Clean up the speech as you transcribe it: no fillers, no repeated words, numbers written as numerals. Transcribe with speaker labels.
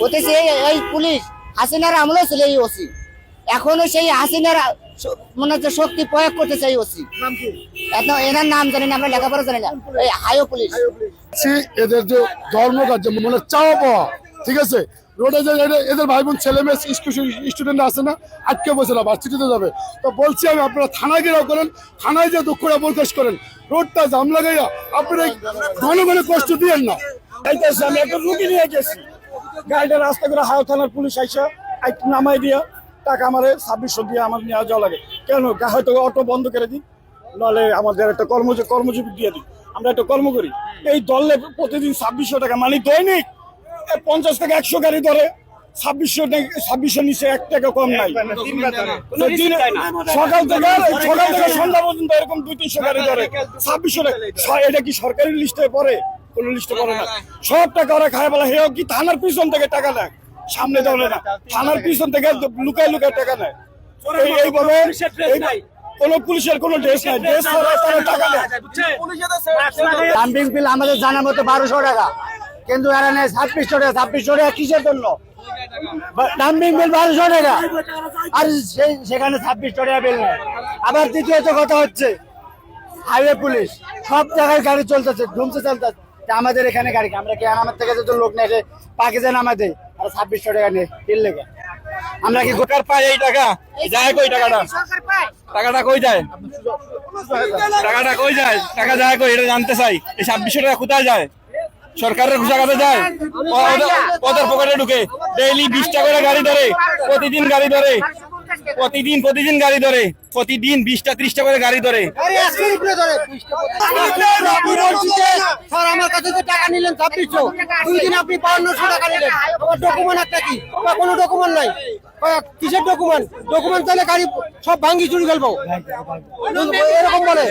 Speaker 1: হতেছে এই পুলিশ হাসিনার আমলে ছিল এই ওসি, এখনো সেই হাসিনার মনে হচ্ছে শক্তি প্রয়োগ করতে চাই ওসি। এনার নাম জানি না, আমরা লেখাপড়া জানি না। এই হাইও পুলিশ
Speaker 2: এদের যে ধর্মকার্য মানে চাওয়া পাওয়া, ঠিক আছে, রোডে যে এদের ভাই বোন ছেলে মেয়ে স্টুডেন্ট আছে না, আটকে বসে না, ভার্সিটিতে যাবে। তো বলছি আমি, আপনারা থানায় ঘেরাও করেন, থানায় যে দুঃখটা প্রকাশ করেন, রোডটা জাম লাগাইয়া আপনারা ঘন ঘন কষ্ট দিয়েন না।
Speaker 3: আমি একটা রুগী নিয়ে গেছি, গাড়িটা রাস্তা করে হাও থানার পুলিশ আইসা নামাই দিয়া টাকা আমার 2600 দিয়ে আমার নিয়ে যাওয়া লাগে। কেন? হয়তো অটো বন্ধ করে দিই, নাহলে আমাদের একটা কর্মজীবী দিয়ে দিই, আমরা একটা কর্ম করি। এই দলে প্রতিদিন 2600 টাকা, মানে দৈনিক 50 থেকে 100 গাড়ি ধরে, 2600 নিচে 1 টাকা কম নাই। সকাল থেকে সন্ধ্যা পর্যন্ত এরকম 200-300 গাড়ি ধরে 2600 টাকা। এটা কি সরকারি লিস্টে পড়ে? কোন লিস্টে পড়ে না। সব টাকা ওরা খায় বলা, হেও কি থানার পিছন থেকে টাকা নেয়, সামনে ধরে না, থানার পিছন থেকে লুকায় লুকায় টাকা নেয়। এইভাবে কোন পুলিশের কোন ড্রেস নাই, ড্রেস টাকা নেয়।
Speaker 1: ডাম্পিং বিল আমাদের জানার মতো 1200 টাকা, কিন্তু এরা নেয় 2600 টাকা। 2600 টাকা কিসের জন্য? ডাম্পিং বিল 1200 টাকা, আর সেখানে 2600 টাকা বিল নেয়। আবার দ্বিতীয়ত কথা হচ্ছে, হাইওয়ে পুলিশ সব জায়গায় গাড়ি চলতেছে, ধুমছে চলতেছে। আমাদের এখানে গাড়ি, আমরা কি আমার থেকে যদি লোক নেই পাকে যে নামা দেয়, আর 2600 টাকা নেই বিল লেগে। আমরা কি
Speaker 4: সরকার পায় এই টাকা? যায় কই টাকাটা? টাকাটা কই যায়? টাকাটা কই যায়? টাকা যায় কই? এটা জানতে চাই। এই 2600 টাকা কোথায় যায়? সরকারের ঘুষাঘাতে যায়, ওদের পকেটে ঢুকে। ডেইলি 20 টাকা করে গাড়ি ধরে, প্রতিদিন গাড়ি ধরে, প্রতিদিন গাড়ি ধরে, প্রতিদিন 20টা 30টা করে গাড়ি ধরে।
Speaker 1: স্যার আমার কাছে যে টাকা নিলেন 2600, 2 দিন আপনি 5200 টাকা নিলেন, আমার ডকুমেন্ট একটা কি? কোনো ডকুমেন্ট নাই। কিসের ডকুমেন্ট? ডকুমেন্ট তাহলে গাড়ি সব ভাঙ্গি চুরি ফেলবো, এরকম বলে।